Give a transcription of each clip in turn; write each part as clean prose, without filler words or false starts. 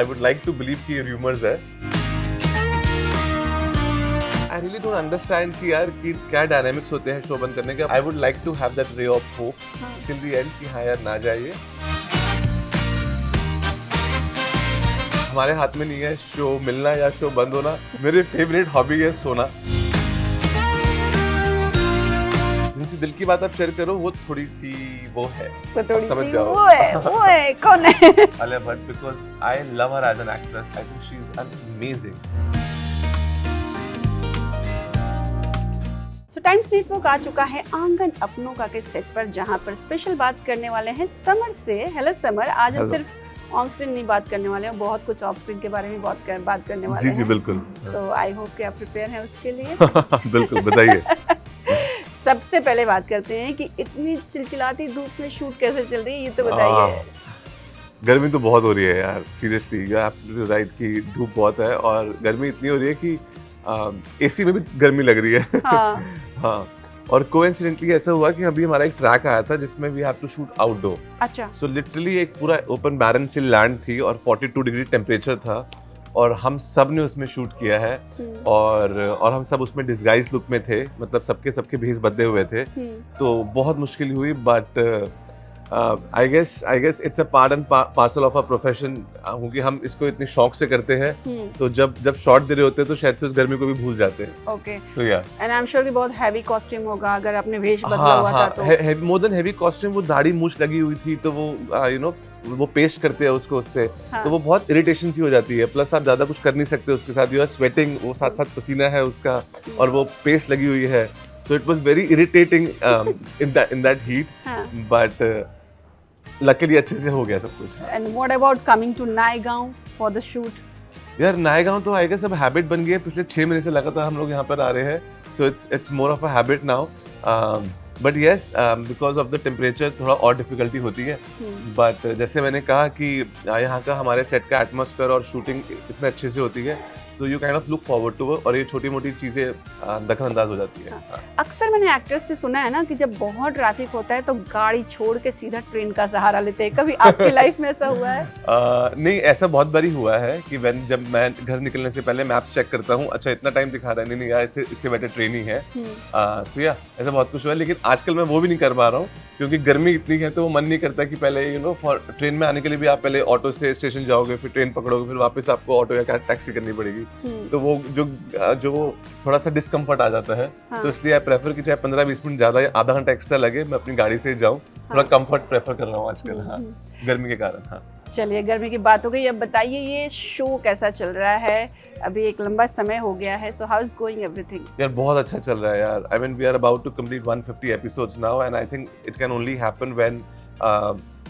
I would like to believe कि ये rumours है। आई रियली डोंट अंडरस्टैंड कि यार कि क्या डायनामिक्स होते हैं शो बंद करने के। I would like to have that ray of hope till the end कि हाँ यार ना जाइए। हमारे हाथ में नहीं है शो मिलना या शो बंद होना। मेरी फेवरेट हॉबी है सोना। जिनसे दिल की बात आप शेयर करो वो थोड़ी सी वो है, समझ जाओ। वो है कौन है? Alia Bhatt, because I love her as an actress. I think she is amazing. So Times Network आ चुका है आंगन अपनों का के सेट पर, जहां पर स्पेशल बात करने वाले हैं समर से। हेलो समर, आज हम सिर्फ ऑन स्क्रीन नहीं बात करने वाले हैं, बहुत कुछ ऑफ स्क्रीन के बारे में बात करने वाले हैं। जी बिल्कुल। सो आई होप कि आप प्रिपेयर हैं उसके लिए। बिल्कुल, बताइए। सबसे पहले बात करते हैं कि इतनी चिलचिलाती धूप में शूट कैसे चल रही है, ये तो बताइए। गर्मी तो बहुत हो रही है यार, seriously you are absolutely right कि धूप बहुत है और गर्मी इतनी हो रही है कि एसी में भी गर्मी लग रही है। हाँ। और कोइंसिडेंटली ऐसा हुआ कि अभी हमारा एक ट्रैक आया था जिसमें we have to shoot outdoor. अच्छा। सो लिटरली एक पूरा ओपन बैरन सी लैंड थी और 42 डिग्री टेम्परेचर था और हम सब ने उसमें शूट किया है। और हम सब उसमें डिस्गाइज लुक में थे, मतलब सबके भेस बदले हुए थे। तो बहुत मुश्किल हुई, but I guess it's a part and parcel of a profession, क्योंकि हम इसको इतने शौक से करते हैं। तो जब शॉट दे रहे होते हैं तो शायद से उस गर्मी को भी भूल जाते हैं। ओके। सो या एंड आई एम श्योर कि बहुत हैवी कॉस्ट्यूम होगा अगर आपने वेश बदला हुआ था तो। मोर देन हैवी कॉस्ट्यूम, वो दाढ़ी मूछ लगी हुई थी तो वो यू नो वो पेस्ट करते हैं उसको उससे। तो वो बहुत इरिटेशन सी हो जाती है। प्लस आप ज्यादा कुछ कर नहीं सकते उसके साथ, यू आर स्वेटिंग, वो साथ साथ पसीना है उसका और वो पेस्ट लगी हुई है। So it was very irritating in that heat, but luckily अच्छे से हो गया सब कुछ। And what about coming to Naigaon for the shoot? यार नायगांव तो आई गेस अब हैबिट बन गई है, पिछले 6 महीने से लगातार हम लोग यहाँ पर आ रहे हैं। So it's more of a habit now, but yes because of the temperature थोड़ा और डिफिकल्टी होती है। बट जैसे मैंने कहा कि यहाँ का हमारे सेट का एटमॉस्फेयर और शूटिंग इतने अच्छे से होती है तो you kind of look forward to और ये छोटी मोटी चीजें दखलअंदाज हो जाती है। अक्सर मैंने एक्टर्स से सुना है ना कि जब बहुत ट्रैफिक होता है तो गाड़ी छोड़ के सीधा ट्रेन का सहारा लेते हैं। कभी आपकी लाइफ में ऐसा हुआ है? नहीं, ऐसा बहुत बारी हुआ है कि जब मैं घर निकलने से पहले मैप्स चेक करता हूँ, अच्छा इतना टाइम दिखा रहा है, नहीं यार इससे बेटर ट्रेन ही है। सो या ऐसा बहुत कुछ हुआ है, लेकिन आजकल मैं वो भी नहीं कर पा रहा हूँ क्योंकि गर्मी इतनी है तो वो मन नहीं करता कि पहले यू नो ट्रेन में आने के लिए भी आप पहले ऑटो से स्टेशन जाओगे, फिर ट्रेन पकड़ोगे, फिर वापस आपको ऑटो या टैक्सी करनी पड़ेगी। तो वो जो थोड़ा सा डिस्कम्फर्ट आ जाता है। तो इसलिए आई प्रेफर कि चाहे 15-20 मिनट ज्यादा या आधा घंटा एक्स्ट्रा लगे, मैं अपनी गाड़ी से जाऊँ। थोड़ा कंफर्ट प्रेफर कर रहा हूँ आजकल, हाँ, गर्मी के कारण। हाँ, चलिए गर्मी की बात हो गई, अब बताइए ये शो कैसा चल रहा है? अभी एक लंबा समय हो गया है, so how is going everything? यार बहुत अच्छा चल रहा है यार। I mean we are about to complete 150 episodes now and I think it can only happen when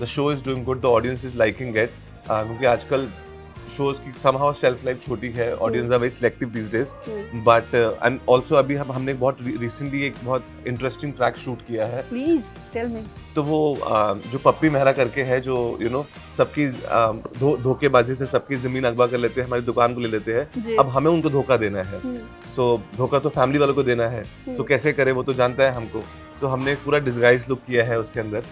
the show is doing good, the audience is liking it. क्योंकि आजकल shows की somehow shelf life छोटी है, audience are very selective these days, but and also अभी हमने बहुत recently एक बहुत इंटरेस्टिंग ट्रैक शूट किया है। Please tell me. तो वो जो पप्पी मेहरा करके है, जो यू नो सबकी धोखेबाजी से सबकी जमीन अगवा कर लेते हैं, हमारी दुकान को ले लेते हैं, अब हमें उनको धोखा देना है। सो धोखा तो फैमिली वालों को देना है, सो कैसे करे वो तो जानता है हमको। सो हमने एक पूरा डिस्गाइज लुक किया है उसके अंदर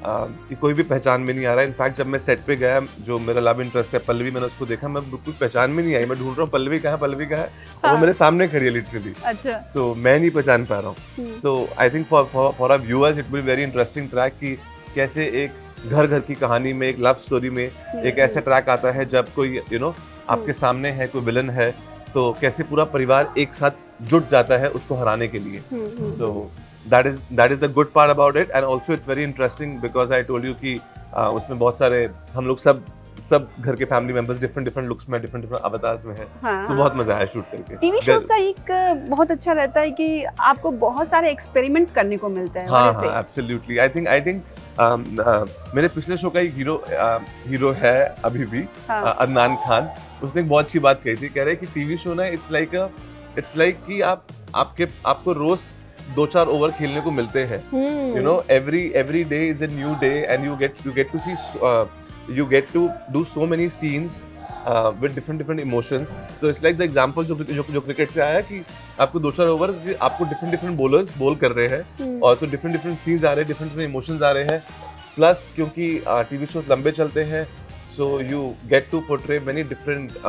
कि कोई भी पहचान में नहीं आ रहा है। इनफैक्ट जब मैं सेट पे गया, जो मेरा लव इंटरेस्ट है पल्लवी, मैंने उसको देखा, मैं बिल्कुल पहचान में नहीं आई। मैं ढूंढ रहा हूँ पल्लवी कहाँ है, वो मेरे सामने खड़ी है लिटरली। अच्छा। सो मैं नहीं पहचान पा रहा हूँ। So I think for our viewers it will be very interesting track कि कैसे एक घर की कहानी में, एक लव स्टोरी में एक ऐसा ट्रैक आता है जब कोई यू नो आपके सामने है, कोई विलन है, तो कैसे पूरा परिवार एक साथ जुट जाता है उसको हराने के लिए। सो that is the good part about it, and also it's very interesting because I told you कि उसमें बहुत सारे हम लोग सब घर के फैमिली मेंबर्स डिफरेंट लुक्स में, डिफरेंट अवतार्स में है। तो बहुत मजा आया शूट करके। टीवी शोज का एक बहुत अच्छा रहता है कि आपको बहुत सारे एक्सपेरिमेंट करने को मिलता है। हाँ, एब्सोल्युटली। आई थिंक मेरे पिछले शो का एक हीरो है अभी भी, अदनान खान। उसने एक बहुत अच्छी बात कही थी, कह रहे कि टीवी शो ना इट्स लाइक कि आपको रोज 2-4 ओवर खेलने को मिलते हैं। You know every day is a new day and you get to do so many scenes with different emotions. तो it's like the example जो क्रिकेट से आया कि आपको 2-4 ओवर आपको different bowlers बोल कर रहे हैं और तो different scenes आ रहे हैं, different emotions आ रहे हैं। प्लस क्योंकि टीवी शोज लंबे चलते हैं, so you get to portray many different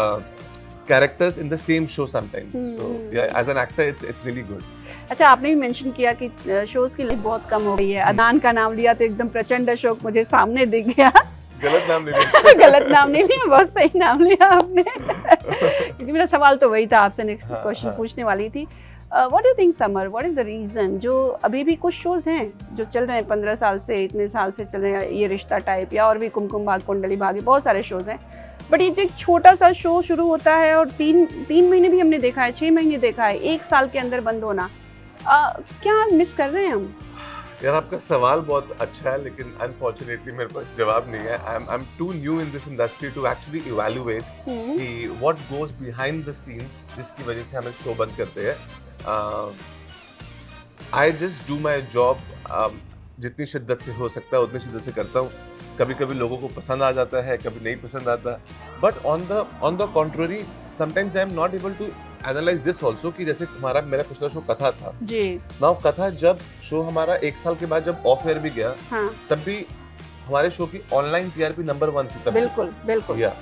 characters in the same show sometimes. So yeah, as an actor it's really good. अच्छा, आपने भी मेंशन किया कि शोज की लिस्ट बहुत कम हो गई है। अदनान का नाम लिया तो एकदम प्रचंड अशोक मुझे सामने दिख गया। गलत नाम नहीं लिया। गलत नाम नहीं लिया, बहुत सही नाम लिया आपने। क्योंकि मेरा सवाल तो वही था, आपसे नेक्स्ट क्वेश्चन पूछने वाली थी। What do you think Samar, what is the reason जो अभी भी कुछ शोज हैं जो चल रहे हैं 15 साल से, इतने साल से चल रहे हैं, ये रिश्ता टाइप या और भी कुमकुम भाग्य, कुंडली भाग्य, बहुत सारे शोज हैं, बट ये जो एक छोटा सा शो शुरू होता है और तीन महीने भी हमने देखा है, 6 महीने देखा है, 1 साल के अंदर बंद होना, क्या मिस कर रहे हैं हम? यार आपका सवाल बहुत अच्छा है, लेकिन अनफॉर्चुनेटली मेरे पास जवाब नहीं है। I am too new in this industry to actually evaluate कि what goes behind the scenes जिसकी वजह से हम एक शो बंद करते हैं। I just do my job, जितनी शिद्दत से हो सकता है उतनी शिद्दत से करता हूँ। कभी कभी लोगों को पसंद आ जाता है, कभी नहीं पसंद आता, but on the contrary sometimes I am not able to analyse this also कि जैसे मेरा पिछला शो कथा था जी। नाउ कथा जब शो हमारा 1 साल के बाद जब ऑफ एयर भी गया, हाँ। तब भी हमारे शो की ऑनलाइन टीआरपी नंबर 1 थी तब। बिल्कुल बिल्कुल। या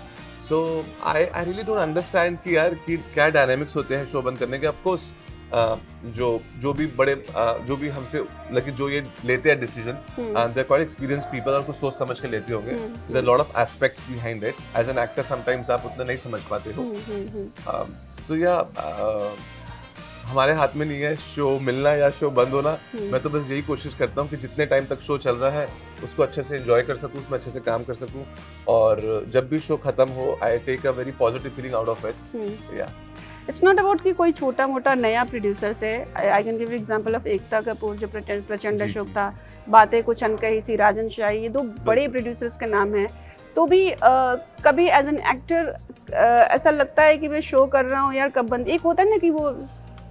सो आई रियली डोंट अंडरस्टैंड कि यार कि क्या डायनामिक्स होते हैं शो बंद करने के। ऑफ कोर्स जो भी बड़े जो भी हमसे लेकिन जो ये लेते हैं decision, they are quite experienced people और कुछ सोच समझ के लेते होंगे। There are lot of aspects behind it. As an actor sometimes आप उतना नहीं समझ पाते हो। सो या हमारे हाथ में नहीं है शो मिलना या शो बंद होना। मैं तो बस यही कोशिश करता हूँ कि जितने टाइम तक शो चल रहा है उसको अच्छे से एंजॉय कर सकूँ, उसमें अच्छे से काम कर सकूँ, और जब भी शो खत्म हो I take a very positive feeling out of it. या इट्स नॉट अबाउट कि कोई छोटा मोटा नया प्रोड्यूसर से। I can give example of Ekta Kapoor जो प्रचंड अशोक था, बातें कुछ अनकही सी, राजन शाही, ये 2 बड़े प्रोड्यूसर्स के नाम हैं। तो भी कभी एज एन एक्टर ऐसा लगता है कि मैं शो कर रहा हूँ यार कब बंद, एक होता है ना कि वो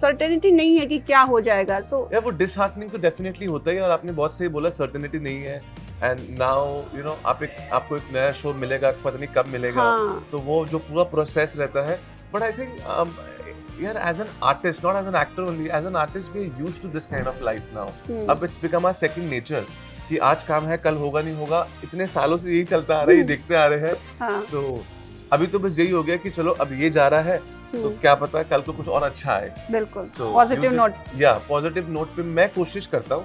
सर्टेनिटी नहीं है कि क्या हो जाएगा। सो यार वो डिसहार्टनिंग तो डेफिनेटली होता है, और आपने बहुत सही बोला सर्टेनिटी नहीं है। एंड नाउ यू नो आपको एक नया शो मिलेगा, पता नहीं कब मिलेगा। हाँ। तो वो जो पूरा प्रोसेस रहता है, बट आई थिंक यार as an artist, not as an actor only, as an artist we are used to this kind of life now. अब it's become our second nature कि आज काम है कल होगा नहीं होगा, इतने सालों से यही चलता आ रहा है, ये देखते आ रहे हैं। सो अभी तो बस यही हो गया कि चलो अब ये जा रहा है तो क्या पता कल को कुछ और अच्छा आए। बिल्कुल पॉजिटिव नोट। या पॉजिटिव नोट पे मैं कोशिश करता हूँ,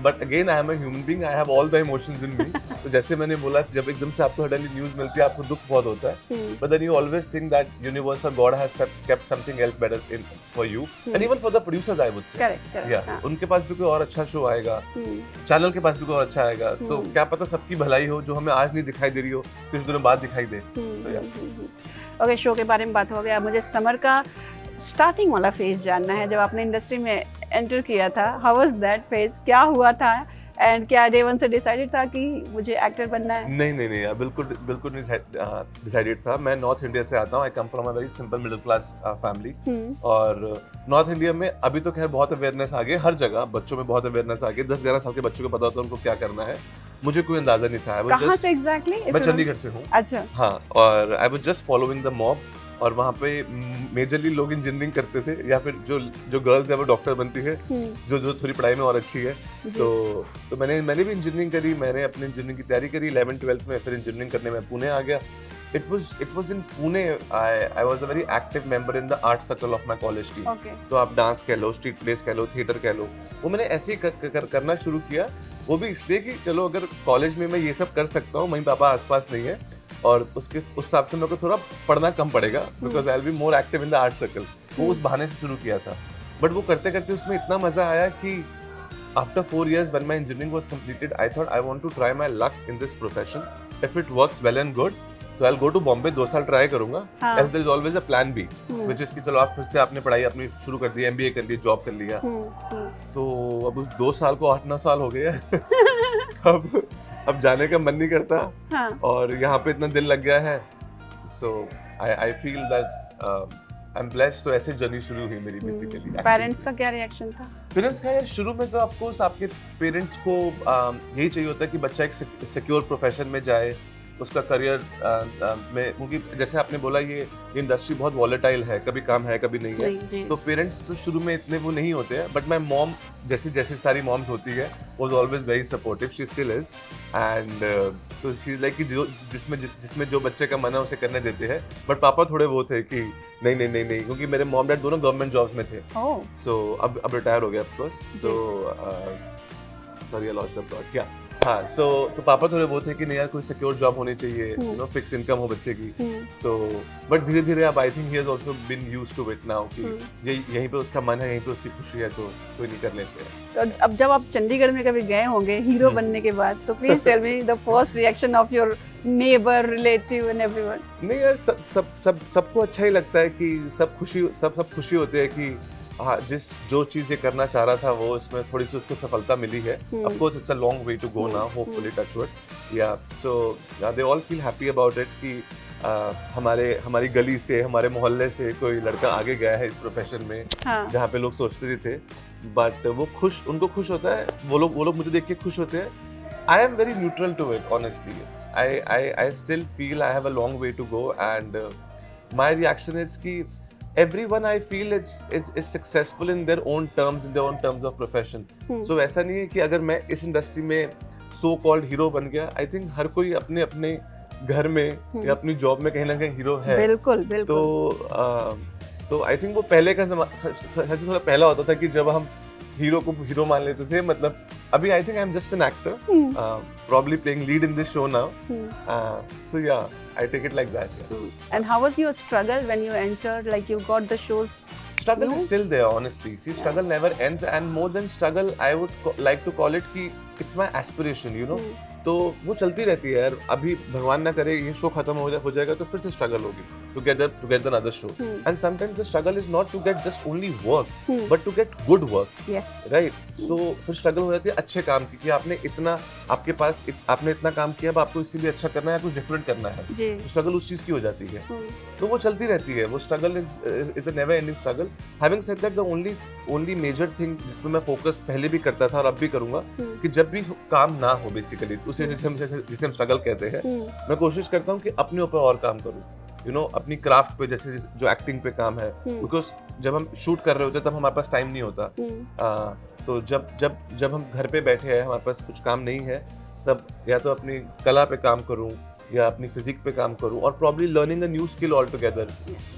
but again I am a human being, I have all the emotions in me. तो जैसे मैंने बोला, जब एकदम से आपको सडनली न्यूज़ मिलती है आपको दुख बहुत होता है, but then you always think that universe और god has kept something else better in for you and even for the producers I would say. Correct. या उनके पास भी कोई और अच्छा शो आएगा, चैनल के पास भी कोई और अच्छा आएगा, तो क्या पता सबकी भलाई हो, जो हमें आज नहीं दिखाई दे रही हो कुछ दिनों बाद दिखाई दे। ओके, शो के बारे में बात हो गया, मुझे समर का स्टार्टिंग वाला फेज जानना है। जब आपने इंडस्ट्री में एंटर किया था, हाउ वाज दैट फेज, क्या हुआ था, एंड क्या डे वन से डिसाइडेड था कि मुझे एक्टर बनना है? नहीं यार, बिल्कुल नहीं डिसाइडेड था। मैं नॉर्थ इंडिया से आता हूँ, I come from a very simple middle class family, और नॉर्थ इंडिया में अभी तो खैर बहुत अवेयरनेस आ गई, हर जगह बच्चों में बहुत अवेयरनेस आ गई। 10-11 साल के बच्चों को पता होता है उनको क्या करना है, मुझे कोई अंदाजा नहीं था। कहाँ से एग्जैक्टली? मैं चंडीगढ़ से हूँ। अच्छा। हाँ, और I was just following the mob, और वहाँ पे मेजरली लोग इंजीनियरिंग करते थे, या फिर जो गर्ल्स है वो डॉक्टर बनती है, जो थोड़ी पढ़ाई में और अच्छी है। तो मैंने भी इंजीनियरिंग करी, मैंने अपनी इंजीनियरिंग की तैयारी करी 11th-12th में, फिर इंजीनियरिंग करने में पुणे आ गया। It was in Pune. I was a very active member in the art circle of my college team. Okay. तो आप डांस कह लो, स्ट्रीट प्लेस कह लो, थिएटर कह लो, वो मैंने ऐसे ही करना शुरू किया। वो भी इसलिए कि चलो अगर कॉलेज में मैं ये सब कर सकता हूँ, मम्मी पापा आसपास नहीं है, और उस हिसाब से मेरे को थोड़ा पढ़ना कम पड़ेगा, because I will be more active in the art circle. वो उस बहाने से शुरू किया था, बट वो करते करते उसमें इतना मजा आया कि after 4 years when my engineering was completed, I thought I want to try my luck in this profession. If it works well and good, तो I'll go to Bombay, 2 साल ट्राई करूंगा। As there is always a plan B, which is कि चलो आप फिर से आपने पढ़ाई अपनी शुरू कर दी, MBA कर ली, जॉब कर लिया, तो अब उस 2 साल को 8-9 साल हो गए अब जाने का मन नहीं करता, और यहाँ पे इतना दिल लग गया है। So I feel that I'm blessed। तो ऐसे जर्नी शुरू हुई मेरी बेसिकली। पेरेंट्स का क्या रिएक्शन था? पेरेंट्स का यार शुरू में तो ऑफ कोर्स आपके पेरेंट्स को यही चाहिए होता है कि बच्चा एक सिक्योर प्रोफेशन में जाए, उसका करियर में, क्योंकि जैसे आपने बोला ये इंडस्ट्री बहुत वॉलेटाइल है, कभी काम है कभी नहीं है, तो पेरेंट्स तो शुरू में इतने वो नहीं होते हैं, बट माई मॉम जैसे सारी मॉम्स होती है was always very supportive, she still is, and तो शी इज लाइक कि जिसमें जो बच्चे का मन है उसे करने देते हैं, बट पापा थोड़े वो थे कि नहीं, क्योंकि मेरे मॉम डैड दोनों गवर्नमेंट जॉब्स में थे, सो अब रिटायर हो गया ऑफ कोर्स, तो sorry I lost the plot, क्या हाँ, तो पापा थोड़े वो थे कि नहीं यार कोई सिक्योर जॉब होनी चाहिए, यू नो, फिक्स इनकम हो बच्चे की, तो बट धीरे धीरे अब I think he has also been used to it now कि यहीं पे उसका मन है, यहीं पे उसकी खुशी है, तो कोई नहीं कर लेते हैं। तो अब जब आप चंडीगढ़ में कभी गए होंगे हीरो बनने के बाद, तो please tell me the first reaction of your neighbour, relative and everyone. नहीं यार, सबको अच्छा ही लगता है कि सब खुशी होती है कि हाँ, जो चीज ये करना चाह रहा था वो इसमें थोड़ी सी उसको सफलता मिली है। Of course it's a long way to go now, hopefully, touch wood, या so they all feel happy about it कि हमारी गली से, हमारे मोहल्ले से कोई लड़का आगे गया है इस प्रोफेशन में, जहाँ पे लोग सोचते थे, बट वो उनको खुश होता है, वो लोग मुझे देख के खुश होते हैं। I am very neutral to it, honestly. I still feel I have a long way to go, and my reaction is कि everyone I feel is successful in their own terms of profession. So ऐसा नहीं है कि अगर मैं इस industry में so called hero बन गया, I think हर कोई अपने अपने घर में या अपनी जॉब में कहीं ना कहीं हीरो है। बिल्कुल। तो I think वो पहले का थोड़ा पहला होता था कि जब हम हीरो को हीरो मान लेते थे, मतलब अभी I think I'm just an actor, probably playing lead in this show now. So yeah, I take it like that. Yeah. And how was your struggle when you entered? Like you got the shows. Struggle is still there, honestly. See, struggle never ends, and more than struggle, I would like to call it कि it's my aspiration, you know. तो वो चलती रहती है यार। अभी भगवान ना करे ये शो खत्म हो जाएगा तो फिर से स्ट्रगल होगी to get another show. And sometimes the struggle is not to get just only work, but to get good work. Yes. Right. So फिर स्ट्रगल हो जाती है अच्छे काम की, कि आपने इतना काम किया, अब आपको इससे भी अच्छा करना है, कुछ डिफरेंट करना है, तो स्ट्रगल उस चीज की हो जाती है। तो वो चलती रहती है, वो struggle is a never ending struggle. Having said that, the only major thing जिसमें मैं फोकस पहले भी करता था और अब भी करूंगा, कि जब भी काम ना हो बेसिकली, उसे जिसे हम स्ट्रगल कहते हैं, मैं कोशिश करता हूँ कि अपने ऊपर और काम करूँ, यू नो, अपनी क्राफ्ट पे, जैसे जो एक्टिंग पे काम है, बिकॉज जब हम शूट कर रहे होते हैं तब हमारे पास टाइम नहीं होता। तो जब हम घर पे बैठे हैं, हमारे पास कुछ काम नहीं है, तब या तो अपनी कला पे काम करूँ या अपनी फिजिक पे काम करूँ, और probably learning a new skill all together.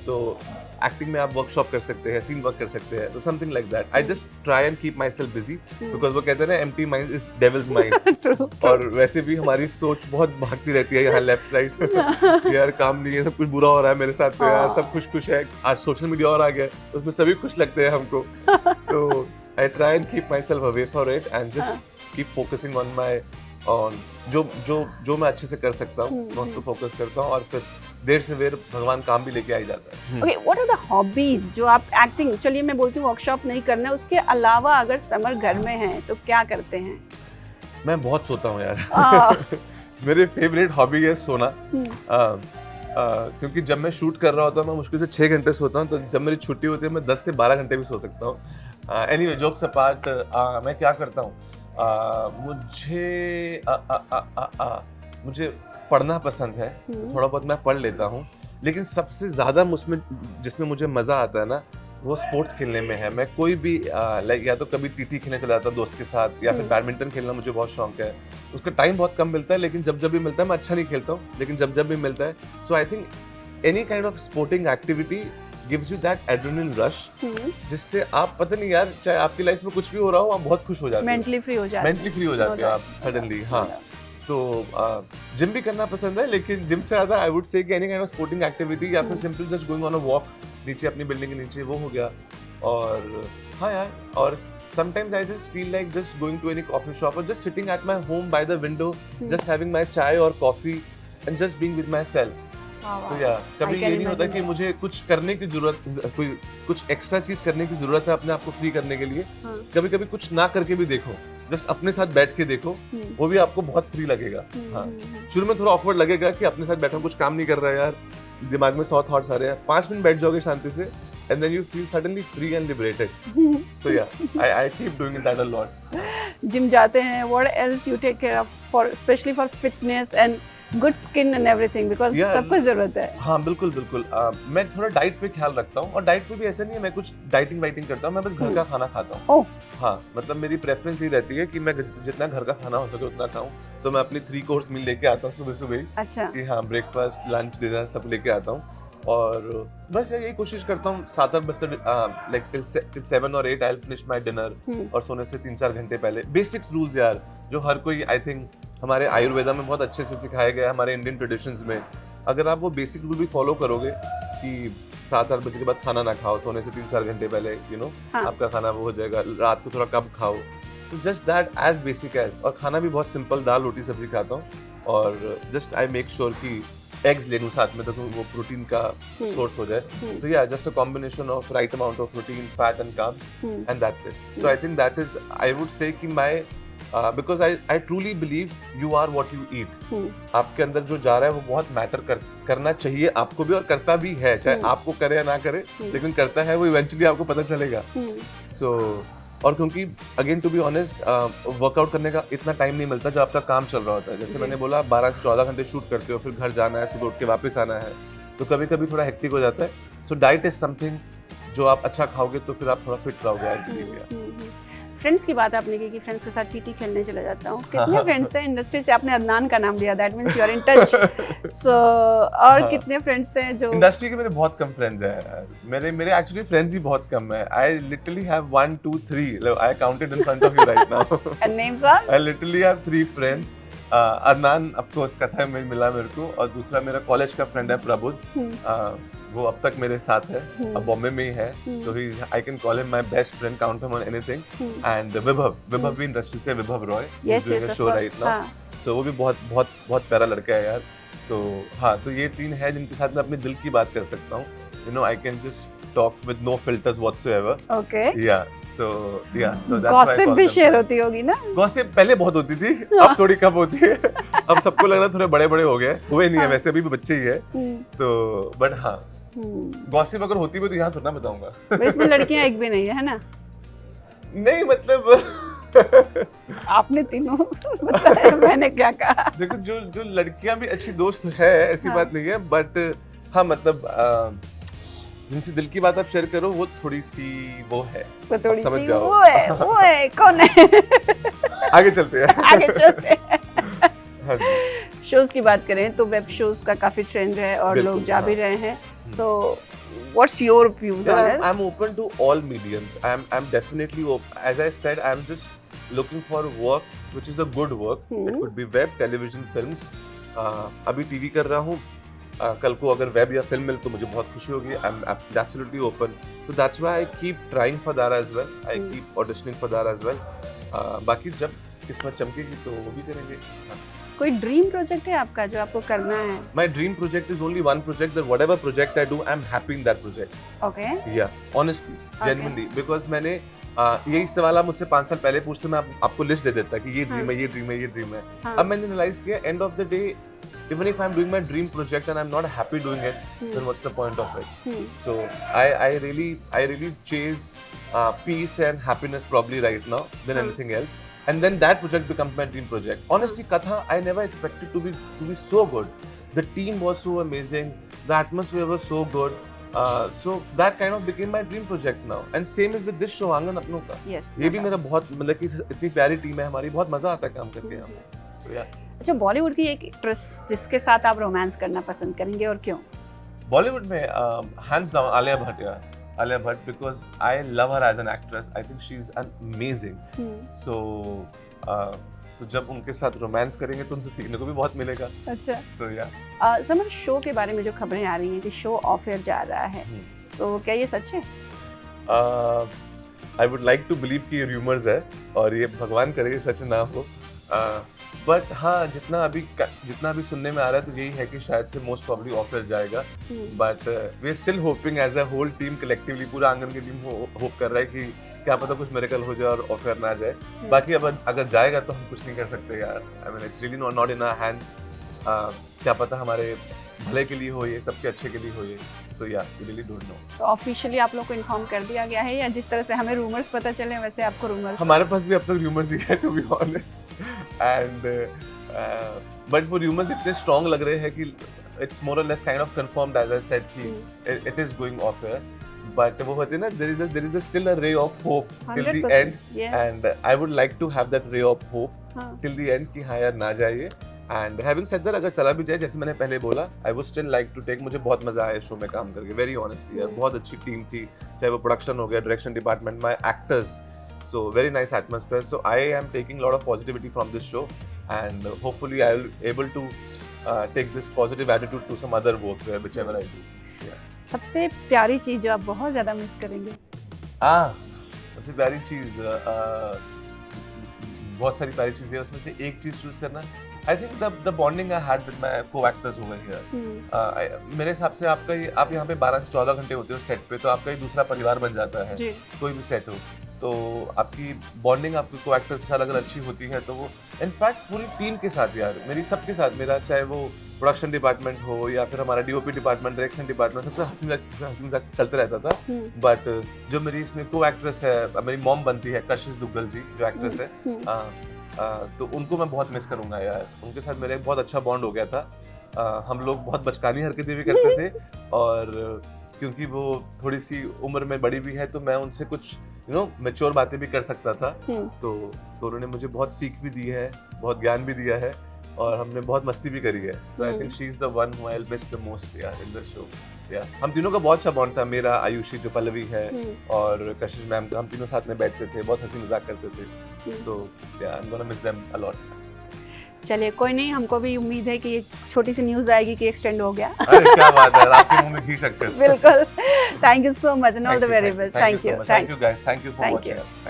तो एक्टिंग में आप वर्कशॉप कर सकते हैं, सीन वर्क कर सकते हैं, तो something like that. I just try and keep my self busy, because वो कहते हैं ना, empty mind is devil's mind. और वैसे भी हमारी सोच बहुत भागती रहती है यहाँ लेफ्ट राइट, यार काम नहीं है, सब कुछ बुरा हो रहा है मेरे साथ, तो यार सब खुश है, आज सोशल मीडिया और आ गया, उसमें सभी खुश लगते हैं हमको। तो I try and keep my self away for it, and just keep focusing on जो मैं अच्छे से कर सकता हूँ, मैं उस पर फोकस करता हूँ, और फिर देर से देर भगवान काम भी लेके आ ही जाता है। Okay, what are the hobbies जो आप एक्टिंग, चलिए मैं बोलती हूँ वर्कशॉप नहीं करना है, उसके अलावा अगर समर घर में है तो क्या करते हैं? मैं बहुत सोता हूँ यार। मेरी फेवरेट हॉबी है सोना। क्योंकि जब मैं शूट कर रहा होता हूँ मैं मुश्किल से 6 घंटे सोता हूँ, तो जब मेरी छुट्टी होती है मैं 10 से 12 घंटे भी सो सकता हूँ। एनीवे, जोक्स अपार्ट, मैं क्या करता हूँ, मुझे पढ़ना पसंद है, थोड़ा बहुत मैं पढ़ लेता हूँ, लेकिन सबसे ज़्यादा जिसमें मुझे मज़ा आता है ना, वो स्पोर्ट्स खेलने में है। मैं कोई भी लाइक या तो कभी टीटी खेलने चला जाता दोस्त के साथ, या फिर बैडमिंटन खेलना मुझे बहुत शौक है। उसका टाइम बहुत कम मिलता है, लेकिन जब भी मिलता है, मैं अच्छा नहीं खेलता हूँ, लेकिन जब भी मिलता है, so I think any kind of sporting activity gives you that adrenaline rush, जिससे आप पता नहीं यार, चाहे आपकी लाइफ में कुछ भी हो रहा हो, आप बहुत खुश हो जाते हो, मेंटली फ्री हो जाते हो आप सडनली। हाँ, तो जिम भी करना पसंद है, लेकिन जिम से ज़्यादा आई वुड से कि any kind of sporting activity, या फिर simple just going on a walk नीचे अपनी बिल्डिंग के नीचे, वो हो गया। और हाँ यार, और sometimes I just feel like just going to any coffee shop or just sitting at my home by the window, just having my chai or coffee and just being with myself. So yeah, कभी ये नहीं होता कि मुझे कुछ करने की जरूरत, कुछ एक्स्ट्रा चीज करने की जरूरत है अपने आप को फ्री करने के लिए। कभी कभी कुछ ना करके भी देखो, जस्ट अपने साथ बैठ के देखो, वो भी आपको बहुत फ्री लगेगा। हाँ, शुरू में थोड़ा ऑकवर्ड लगेगा कि अपने साथ बैठा कुछ काम नहीं कर रहा है यार, दिमाग में 100 थॉट्स आ रहे हैं, 5 मिनट बैठ जाओगे शांति से, and then you feel suddenly free and liberated. So yeah, I keep doing that a lot. Gym जाते हैं, what else you take care of for especially for fitness and good skin and everything because Yeah, सबको ज़रूरत है. हाँ बिल्कुल बिल्कुल मैं थोड़ा डाइट पे ख्याल रखता हूँ और डाइट पे भी ऐसा नहीं है मैं कुछ डाइटिंग वाइटिंग करता हूँ मैं बस घर का खाना खाता हूँ. ओह, हाँ मतलब मेरी प्रेफरेंस ये रहती है कि मैं जितना घर का खाना हो सके उतना खाऊं. तो मैं अपनी 3 कोर्स मील लेके आता हूँ सुबह सुबह ही अच्छा. कि हाँ ब्रेकफास्ट लंच डिनर सब लेके आता हूँ और बस यही कोशिश करता हूँ 7-8 बजे लाइक टिल 7 और 8 I will finish my dinner और सोने से 3-4 घंटे पहले. बेसिक्स रूल्स यार जो हर कोई आई थिंक हमारे आयुर्वेदा में बहुत अच्छे से सिखाया गया है हमारे इंडियन ट्रेडिशंस में. अगर आप वो बेसिक रूल भी फॉलो करोगे कि 7-8 बजे के बाद खाना ना खाओ सोने से 3-4 घंटे पहले हाँ. आपका खाना वो हो जाएगा. रात को थोड़ा कम खाओ. So just that as basic as और खाना भी बहुत सिंपल दाल रोटी सब्जी खाता हूँ और जस्ट आई मेक श्योर कि एग्स ले लूँ साथ में तो वो प्रोटीन का सोर्स हो जाए. तो या just a combination of right amount of protein fat and carbs and that's it. So I think that is I would say कि my because I truly believe you are what you eat. आपके अंदर जो जा रहा है वो बहुत matter करना चाहिए आपको भी और करता भी है चाहे आपको करे या ना करे लेकिन करता है वो इवेंचुअली आपको पता चलेगा. सो और क्योंकि again to be honest workout करने का इतना टाइम नहीं मिलता जब आपका काम चल रहा होता है. जैसे मैंने बोला 12 से 14 घंटे शूट करते हो फिर घर जाना है सुबह उठ के वापस आना है तो कभी कभी थोड़ा हेक्टिक हो जाता है. सो डाइट इज समथिंग जो आप अच्छा खाओगे तो फिर आप थोड़ा फिट रहोगे. फ्रेंड्स की बात आपने की कि फ्रेंड्स के साथ टीटी खेलने चला जाता हूँ. कितने फ्रेंड्स हैं इंडस्ट्री से? आपने अदनान का नाम लिया, that means you are in touch. So और कितने फ्रेंड्स हैं जो इंडस्ट्री के? मेरे बहुत कम फ्रेंड्स हैं. मेरे एक्चुअली फ्रेंड्स ही बहुत कम है. I literally have 1 2 3 I counted in front of you right now. And names are? I literally have 3 friends. Adnan of course Katha में मिला मेरे को और दूसरा मेरा कॉलेज का फ्रेंड है प्रबुद्ध. वो अब तक मेरे साथ है अब बॉम्बे में ही है. So he I can call him my best friend count him on anything. And Vibhav भी इंडस्ट्री से Vibhav Roy yes yes show right now. So वो भी बहुत बहुत बहुत प्यारा लड़का है यार. तो हाँ तो ये 3 है जिनके साथ मैं अपने दिल की बात कर सकता हूँ. I can just talk with no filters whatsoever. Okay. So that's why I Gossip call भी them शेयर friends. होती होगी ना? Gossip पहले बहुत होती थी अब थोड़ी कम होती है. अब सबको लग रहा है थोड़े बड़े बड़े हो गए. हुए नहीं है वैसे अभी भी बच्चे ही है. तो बट हाँ गॉसिप अगर होती भी तो यहाँ थोड़ा ना बताऊंगा. इसमें लड़कियां एक भी नहीं है ना? नहीं मतलब आपने तीनों बताया मैंने क्या कहा. देखो जो लड़कियां भी अच्छी दोस्त है ऐसी बात नहीं है बट हाँ मतलब जिनसे दिल की बात आप शेयर करो वो थोड़ी सी वो है. वो थोड़ी समझ सी जाओ. वो है कौन है? आगे चलते हैं. आगे चलते हैं. हाँ जी. शोज की बात करें तो वेब शोज का काफी ट्रेंड है और लोग जा भी रहे हैं. So what's your views on this? I'm open to all mediums. I'm definitely open. As I said, I'm just looking for work which is a good work. It could be web, television, films. अभी TV कर रहा हूँ. कल को अगर web या film मिले तो मुझे बहुत खुशी होगी. I am absolutely open. So that's why I keep trying for that as well. I keep auditioning for that as well. बाकी जब किस्मत चमकेगी तो वो भी करेंगे. कोई ड्रीम प्रोजेक्ट है आपका जो आपको करना है? My dream project is only one project. That whatever project I do, I'm happy in that project. Okay. Yeah, honestly, genuinely, because मैंने यही सवाल आप मुझसे 5 साल पहले पूछते मैं आपको लिस्ट दे देता कि ये ड्रीम है ये ड्रीम है ये ड्रीम है. अब मैंने रियलाइज किया end of the day even if I'm doing my dream project and I'm not happy doing it, then what's the point of it? So I really chase peace and happiness probably right now than anything else. And then that project becomes my dream project. Honestly, Katha, I never expected to be so good. The team was so amazing. The atmosphere was so good. So that kind of became my dream project now. And same is with this show, आंगन अपनों का. Yes. ये भी मेरा बहुत मतलब कि इतनी प्यारी टीम है हमारी. बहुत मजा आता है काम करके यहाँ. So yeah. अच्छा बॉलीवुड की एक एक्ट्रेस जिसके साथ आप रोमांस करना पसंद करेंगे और क्यों? बॉलीवुड में hands down आलिया भट्ट यार. Alia Bhatt because I love her as an actress. I think she's amazing. So तो जब उनके साथ रोमांस करेंगे तो उनसे सीखने को भी बहुत मिलेगा. अच्छा. तो या समर शो के बारे में जो खबरें आ रही हैं कि शो ऑफ एयर जा रहा है. सो क्या ये सच है? I would like to believe कि ये rumors है और ये भगवान करे सच ना हो. बट हाँ जितना अभी सुनने में आ रहा है तो यही है कि शायद से मोस्ट प्रॉब्ली ऑफ एयर जाएगा. But we are still hoping as a whole team collectively पूरा आंगन की टीम होप कर रहा है कि क्या पता कुछ मिरेकल हो जाए और ऑफ एयर ना जाए. बाकी अब अगर जाएगा तो हम कुछ नहीं कर सकते यार. I mean it's really not in our hands. क्या पता हमारे भले के लिए हो ये सबके अच्छे के लिए हो ये. So yeah, we really don't know. तो ऑफिशियली आप लोग को इन्फॉर्म कर दिया गया है या जिस तरह से हमें रूमर्स पता चले वैसे आपको रूमर्स? हमारे पास भी अब तक रूमर्स ही है, to be honest. And but वो रूमर्स इतने स्ट्रॉन्ग लग रहे हैं कि it's more or less kind of confirmed, as I said, कि it is going off air. But वो होते हैं ना, there is still a ray of hope till the 100%, end. yes. And I would like to have that ray of hope till the end कि हाँ यार ना जाइए. And having said that, अगर चला भी जाए, जैसे मैंने पहले बोला, I would still like to take, मुझे बहुत मजा आया शो में काम करके, very honestly यार, बहुत अच्छी टीम थी, चाहे वो प्रोडक्शन हो गया, direction department, my actors, so very nice atmosphere. So I am taking a lot of positivity from this show, and hopefully I will able to take this positive attitude to some other work whichever I do. So, yeah. सबसे प्यारी चीज जो आप बहुत ज्यादा miss करेंगे? सबसे प्यारी चीज, बहुत सारी प्यारी चीजें, उसमें से एक चीज चूज करना, I think the bonding I had with my co-actors over here. मेरे हिसाब से आप यहाँ पे 12 से 14 घंटे होते हो सेट पे, तो आपका ही दूसरा परिवार बन जाता है. कोई भी सेट हो तो आपकी बॉन्डिंग आपके को-एक्टर के साथ अगर अच्छी होती है तो वो इनफैक्ट पूरी टीम के साथ यार, मेरी सबके साथ, मेरा चाहे वो प्रोडक्शन डिपार्टमेंट हो या फिर हमारा डीओपी डिपार्टमेंट, डायरेक्शन डिपार्टमेंट, सबसे हंसी मजाक चलते रहता था. बट जो मेरी इसमें को-एक्ट्रेस है, मेरी मॉम बनती है, कशिश दुग्गल जी जो एक्ट्रेस है, तो उनको मैं बहुत मिस करूंगा यार. उनके साथ मेरा एक बहुत अच्छा बॉन्ड हो गया था. हम लोग बहुत बचकानी हरकतें भी करते थे, और क्योंकि वो थोड़ी सी उम्र में बड़ी भी है तो मैं उनसे कुछ मैच्योर बातें भी कर सकता था. तो उन्होंने मुझे बहुत सीख भी दी है, बहुत ज्ञान भी दिया है, और हमने बहुत मस्ती भी करी है. तो आई think she is the one who I will miss the most यार इन द शो. या हम तीनों का बहुत अच्छा बॉन्ड था, मेरा, आयुषी जो पल्लवी है, और कशिश मैम, हम तीनों साथ में बैठते थे, बहुत हंसी मजाक करते थे. सो या I am gonna miss them a lot. चलिए कोई नहीं, हमको भी उम्मीद है कि एक छोटी सी न्यूज़ आएगी कि एक्सटेंड हो गया. अरे क्या बात है, आपके मुंह में घी शक्कर. बिल्कुल. Thank you so much and all the very best. Thank you. Thank you guys, thank you for watching us.